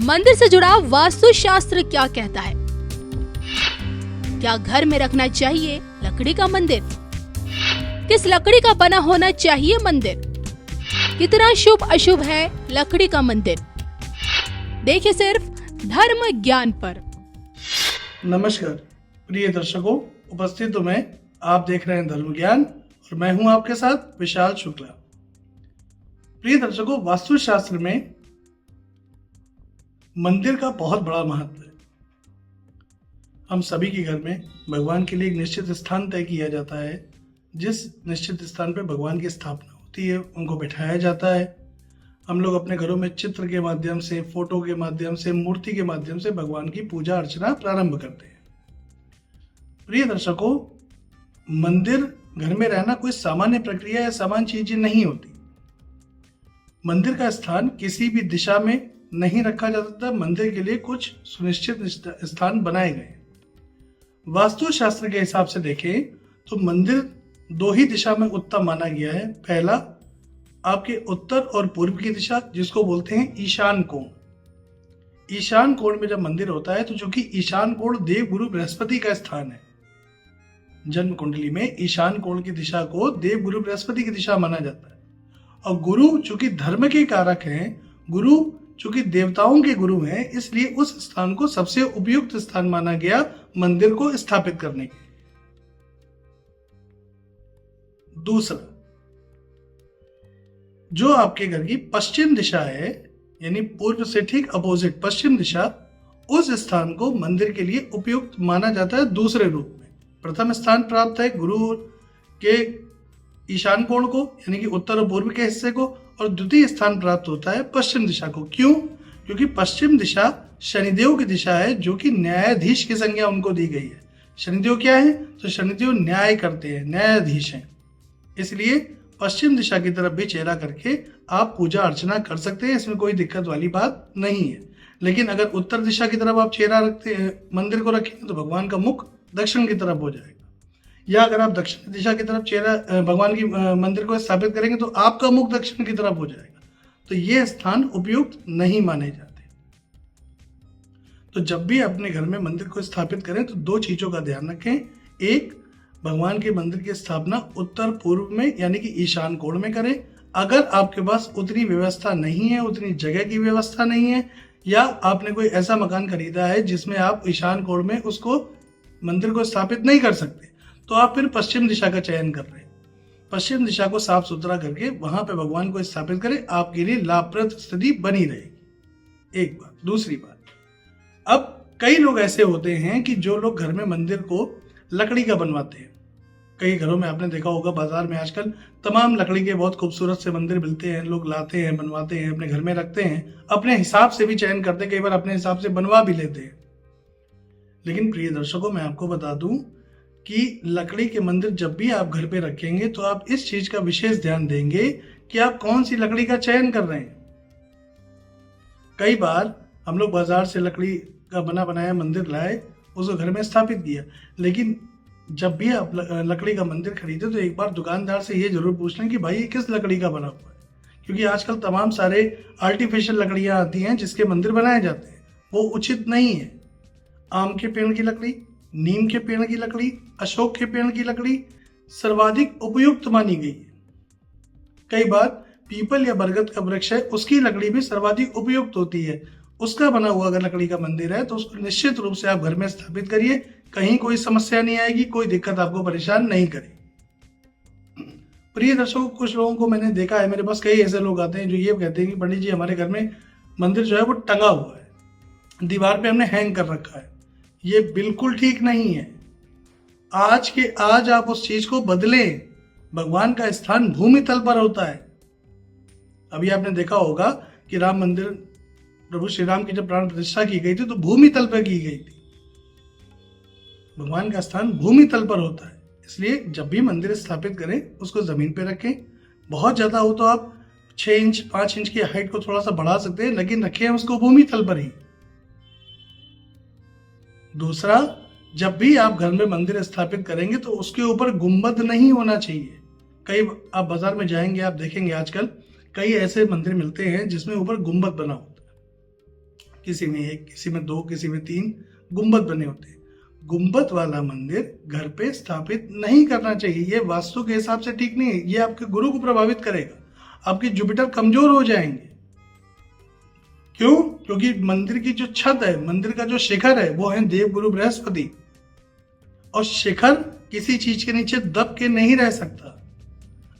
मंदिर से जुड़ा वास्तुशास्त्र क्या कहता है? क्या घर में रखना चाहिए लकड़ी का मंदिर? किस लकड़ी का बना होना चाहिए मंदिर? कितना शुभ अशुभ है लकड़ी का मंदिर? देखिए सिर्फ धर्म ज्ञान पर। नमस्कार प्रिय दर्शकों, उपस्थित हूं मैं। आप देख रहे हैं धर्म ज्ञान और मैं हूं आपके साथ विशाल शुक्ला। प्रिय दर्शकों, वास्तुशास्त्र में मंदिर का बहुत बड़ा महत्व है। हम सभी के घर में भगवान के लिए एक निश्चित स्थान तय किया जाता है। जिस निश्चित स्थान पर भगवान की स्थापना होती है उनको बिठाया जाता है। हम लोग अपने घरों में चित्र के माध्यम से, फोटो के माध्यम से, मूर्ति के माध्यम से भगवान की पूजा अर्चना प्रारंभ करते हैं। प्रिय दर्शकों, मंदिर घर में रहना कोई सामान्य प्रक्रिया या सामान्य चीज नहीं होती। मंदिर का स्थान किसी भी दिशा में नहीं रखा जा सकता। मंदिर के लिए कुछ सुनिश्चित स्थान बनाए गए। वास्तुशास्त्र के हिसाब से देखें तो मंदिर दो ही दिशा में उत्तम माना गया है। पहला, आपके उत्तर और पूर्व की दिशा, जिसको बोलते हैं ईशान कोण। ईशान कोण में जब मंदिर होता है तो चूंकि ईशान कोण देव गुरु बृहस्पति का स्थान है, जन्म कुंडली में ईशान कोण की दिशा को देव गुरु बृहस्पति की दिशा माना जाता है। और गुरु चूंकि धर्म के कारक हैं, गुरु चूंकि देवताओं के गुरु हैं, इसलिए उस स्थान को सबसे उपयुक्त स्थान माना गया मंदिर को स्थापित करने के। दूसरा, जो आपके घर की पश्चिम दिशा है, यानी पूर्व से ठीक अपोजिट पश्चिम दिशा, उस स्थान को मंदिर के लिए उपयुक्त माना जाता है दूसरे रूप में। प्रथम स्थान प्राप्त है गुरु के ईशान कोण को, यानी कि उत्तर और पूर्व के हिस्से को, और द्वितीय स्थान प्राप्त होता है पश्चिम दिशा को। क्यों? क्योंकि पश्चिम दिशा शनिदेव की दिशा है, जो कि न्यायाधीश की संज्ञा उनको दी गई है। शनिदेव क्या है? तो शनिदेव न्याय करते हैं, न्यायाधीश हैं। इसलिए पश्चिम दिशा की तरफ भी चेहरा करके आप पूजा अर्चना कर सकते हैं, इसमें कोई दिक्कत वाली बात नहीं है। लेकिन अगर उत्तर दिशा की तरफ आप चेहरा रखते हैं, मंदिर को रखेंगे, तो भगवान का मुख दक्षिण की तरफ हो जाएगा। या अगर आप दक्षिण दिशा की तरफ चेहरा भगवान की मंदिर को स्थापित करेंगे तो आपका मुख दक्षिण की तरफ हो जाएगा। तो ये स्थान उपयुक्त नहीं माने जाते। तो जब भी अपने घर में मंदिर को स्थापित करें तो दो चीजों का ध्यान रखें। एक, भगवान के मंदिर की स्थापना उत्तर पूर्व में, यानी कि ईशान कोण में करें। अगर आपके पास उतनी व्यवस्था नहीं है, उतनी जगह की व्यवस्था नहीं है, या आपने कोई ऐसा मकान खरीदा है जिसमें आप ईशान कोण में उसको मंदिर को स्थापित नहीं कर सकते, तो आप फिर पश्चिम दिशा का चयन कर रहे हैं। पश्चिम दिशा को साफ सुथरा करके वहां पे भगवान को स्थापित करें, आपके लिए लाभप्रद स्थिति बनी रहेगी। एक बात। दूसरी बात, अब कई लोग ऐसे होते हैं कि जो लोग घर में मंदिर को लकड़ी का बनवाते हैं। कई घरों में आपने देखा होगा, बाजार में आजकल तमाम लकड़ी के बहुत खूबसूरत से मंदिर मिलते हैं। लोग लाते हैं, बनवाते हैं, अपने घर में रखते हैं, अपने हिसाब से भी चयन करते हैं, कई बार अपने हिसाब से बनवा भी लेते हैं। लेकिन प्रिय दर्शकों, मैं आपको बता दूं कि लकड़ी के मंदिर जब भी आप घर पे रखेंगे तो आप इस चीज का विशेष ध्यान देंगे कि आप कौन सी लकड़ी का चयन कर रहे हैं। कई बार हम लोग बाजार से लकड़ी का बना बनाया मंदिर लाए, उसको घर में स्थापित किया, लेकिन जब भी आप लकड़ी का मंदिर खरीदे तो एक बार दुकानदार से ये जरूर पूछ लें कि भाई ये किस लकड़ी का बना हुआ है। क्योंकि आजकल तमाम सारे आर्टिफिशियल लकड़ियां आती हैं जिसके मंदिर बनाए जाते हैं, वो उचित नहीं है। आम के पेड़ की लकड़ी, नीम के पेड़ की लकड़ी, अशोक के पेड़ की लकड़ी सर्वाधिक उपयुक्त मानी गई है। कई बार पीपल या बरगद का वृक्ष है, उसकी लकड़ी भी सर्वाधिक उपयुक्त होती है। उसका बना हुआ अगर लकड़ी का मंदिर है तो उसको निश्चित रूप से आप घर में स्थापित करिए, कहीं कोई समस्या नहीं आएगी, कोई दिक्कत आपको परेशान नहीं करेगी। प्रिय दर्शकों, कुछ लोगों को मैंने देखा है, मेरे पास कई ऐसे लोग आते हैं जो ये कहते हैं कि पंडित जी हमारे घर में मंदिर जो है वो टंगा हुआ है, दीवार पे हमने हैंग कर रखा है। ये बिल्कुल ठीक नहीं है। आज के आज आप उस चीज को बदलें। भगवान का स्थान भूमि तल पर होता है। अभी आपने देखा होगा कि राम मंदिर, प्रभु श्री राम की जब प्राण प्रतिष्ठा की गई थी तो भूमि तल पर की गई थी। भगवान का स्थान भूमि तल पर होता है, इसलिए जब भी मंदिर स्थापित करें उसको जमीन पे रखें। बहुत ज्यादा हो तो आप 6 इंच 5 इंच की हाइट को थोड़ा सा बढ़ा सकते हैं, लेकिन रखें उसको भूमि तल पर ही। दूसरा, जब भी आप घर में मंदिर स्थापित करेंगे तो उसके ऊपर गुंबद नहीं होना चाहिए। कई आप बाजार में जाएंगे, आप देखेंगे आजकल कई ऐसे मंदिर मिलते हैं जिसमें ऊपर गुंबद बना होता है। किसी में 1, किसी में 2, किसी में 3 गुंबद बने होते हैं। गुंबद वाला मंदिर घर पे स्थापित नहीं करना चाहिए। ये वास्तु के हिसाब से ठीक नहीं है। ये आपके गुरु को प्रभावित करेगा। आपके जुपिटर कमजोर हो जाएंगे। क्यों? क्योंकि मंदिर की जो छत है, मंदिर का जो शिखर है, वो है देवगुरु बृहस्पति, और शिखर किसी चीज के नीचे दब के नहीं रह सकता।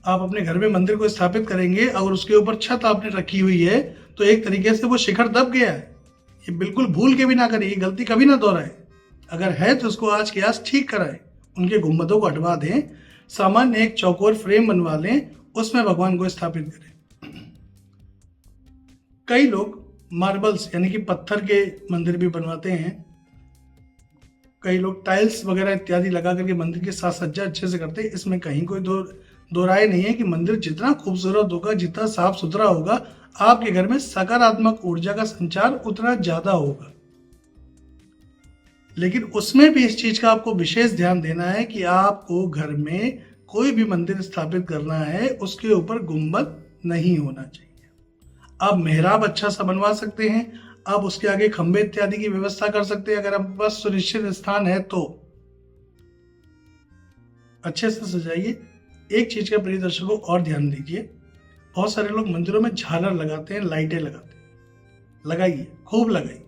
आप अपने घर में मंदिर को स्थापित करेंगे और उसके ऊपर छत आपने रखी हुई है, तो एक तरीके से वो शिखर दब गया है। ये बिल्कुल भूल के भी ना करें, ये गलती कभी ना दोहराए। अगर है तो उसको आज के आज ठीक कराएं। उनके गुंबदों को हटवा दें, सामान्य एक चौकोर फ्रेम बनवा लें, उसमें भगवान को स्थापित करें। कई लोग मार्बल्स यानी कि पत्थर के मंदिर भी बनवाते हैं। कई लोग टाइल्स वगैरह इत्यादि लगा करके मंदिर की साज सज्जा अच्छे से करते हैं। इसमें कहीं कोई दो राय नहीं है कि मंदिर जितना खूबसूरत होगा, जितना साफ सुथरा होगा, आपके घर में सकारात्मक ऊर्जा का संचार उतना ज्यादा होगा। लेकिन उसमें भी इस चीज का आपको विशेष ध्यान देना है कि आपको घर में कोई भी मंदिर स्थापित करना है, उसके ऊपर गुंबद नहीं होना चाहिए। आप मेहराब अच्छा सा बनवा सकते हैं, आप उसके आगे खंबे इत्यादि की व्यवस्था कर सकते हैं, अगर आपके पास सुनिश्चित स्थान है तो अच्छे से सजाइए। एक चीज का प्रिय दर्शकों और ध्यान दीजिए, बहुत सारे लोग मंदिरों में झालर लगाते हैं, लाइटें लगाते हैं। लगाइए, खूब लगाइए,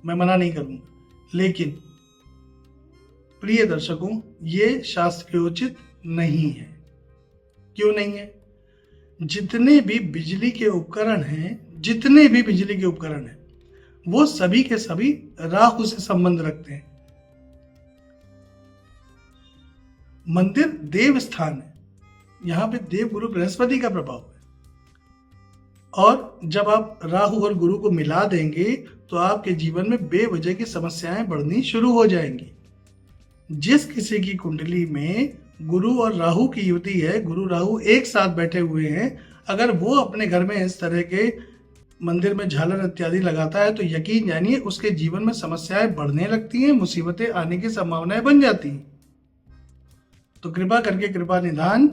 मैं मना नहीं करूंगा, लेकिन प्रिय दर्शकों ये शास्त्रोचित नहीं है। क्यों नहीं है? जितने भी बिजली के उपकरण हैं, वो सभी के सभी राहु से संबंध रखते हैं। मंदिर देव स्थान है, यहां पे देव गुरु बृहस्पति का प्रभाव है, और जब आप राहु और गुरु को मिला देंगे तो आपके जीवन में बेवजह की समस्याएं बढ़नी शुरू हो जाएंगी। जिस किसी की कुंडली में गुरु और राहु की युति है, गुरु राहु एक साथ बैठे हुए हैं, अगर वो अपने घर में इस तरह के मंदिर में झालर इत्यादि लगाता है तो यकीन जानिए उसके जीवन में समस्याएं बढ़ने लगती हैं, मुसीबतें आने की संभावनाएं बन जाती हैं। तो कृपा करके, कृपा निधान,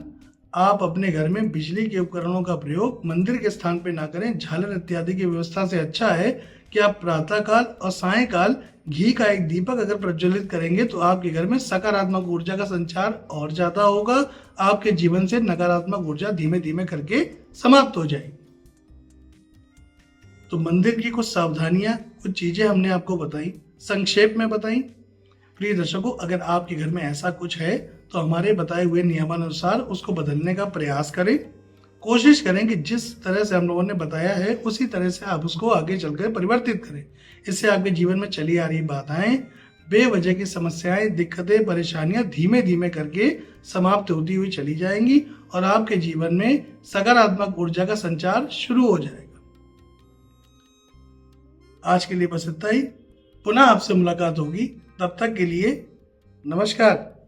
आप अपने घर में बिजली के उपकरणों का प्रयोग मंदिर के स्थान पर ना करें। झालर इत्यादि की व्यवस्था से अच्छा है कि आप प्रातःकाल और सायंकाल घी का एक दीपक अगर प्रज्वलित करेंगे तो आपके घर में सकारात्मक ऊर्जा का संचार और ज्यादा होगा। आपके जीवन से नकारात्मक ऊर्जा धीमे धीमे करके समाप्त हो जाएगी। तो मंदिर की कुछ सावधानियां, कुछ चीजें हमने आपको बताई, संक्षेप में बताई। प्रिय दर्शकों, अगर आपके घर में ऐसा कुछ है तो हमारे बताए हुए नियमानुसार उसको बदलने का प्रयास करें। कोशिश करें कि जिस तरह से हम लोगों ने बताया है उसी तरह से आप उसको आगे चलकर परिवर्तित करें। इससे आपके जीवन में चली आ रही बाधाएं, बेवजह की समस्याएं, दिक्कतें, परेशानियां धीमे धीमे करके समाप्त होती हुई चली जाएंगी और आपके जीवन में सकारात्मक ऊर्जा का संचार शुरू हो जाएगा। आज के लिए बस इतना ही। पुनः आपसे मुलाकात होगी, तब तक के लिए नमस्कार।